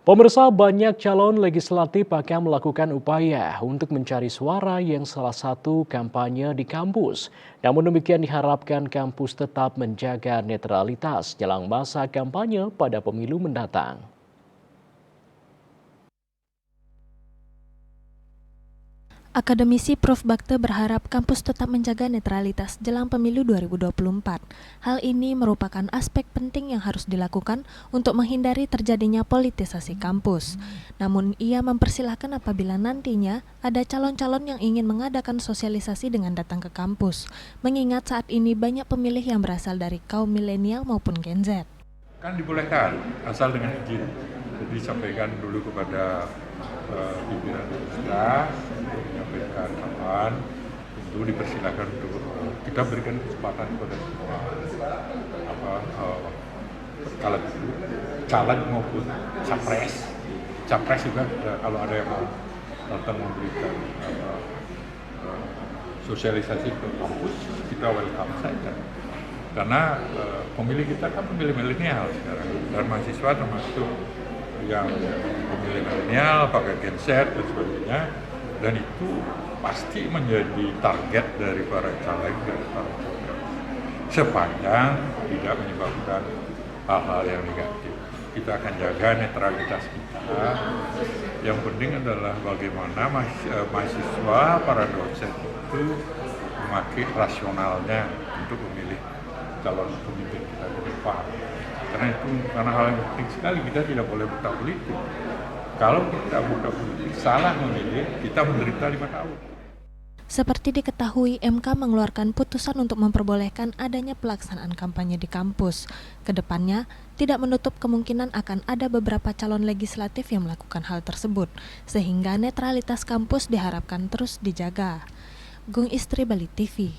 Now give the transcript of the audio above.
Pemirsa, banyak calon legislatif akan melakukan upaya untuk mencari suara yang salah satu kampanye di kampus. Namun demikian diharapkan kampus tetap menjaga netralitas jelang masa kampanye pada pemilu mendatang. Akademisi Prof. Bakte berharap kampus tetap menjaga netralitas jelang pemilu 2024. Hal ini merupakan aspek penting yang harus dilakukan untuk menghindari terjadinya politisasi kampus. Namun ia mempersilahkan apabila nantinya ada calon-calon yang ingin mengadakan sosialisasi dengan datang ke kampus, mengingat saat ini banyak pemilih yang berasal dari kaum milenial maupun Gen Z. Kan dibolehkan asal dengan izin. Jadi sampaikan dulu kepada pimpinan universitas untuk menyampaikan kapan, tentu dipersilakan untuk kita berikan kesempatan kepada semua caleg maupun capres juga kalau ada yang mau datang memberikan sosialisasi ke kampus, kita welcome saja. Karena pemilih kita kan pemilih milenial sekarang, dan mahasiswa termasuk yang pemilih milenial, pakai Gen Z dan sebagainya, dan itu pasti menjadi target dari para caleg dan para capres sepanjang tidak menyebabkan hal-hal yang negatif. Kita akan jaga netralitas kita. Yang penting adalah bagaimana mahasiswa, para dosen itu memakai rasionalnya untuk memilih calon pemimpin kita ke depan. Karena hal yang penting sekali, kita tidak boleh buta politik. Kalau kita buta politik, salah memilih, kita menderita 5 tahun. Seperti diketahui, MK mengeluarkan putusan untuk memperbolehkan adanya pelaksanaan kampanye di kampus. Kedepannya, tidak menutup kemungkinan akan ada beberapa calon legislatif yang melakukan hal tersebut, sehingga netralitas kampus diharapkan terus dijaga. Gung Istri, Bali TV.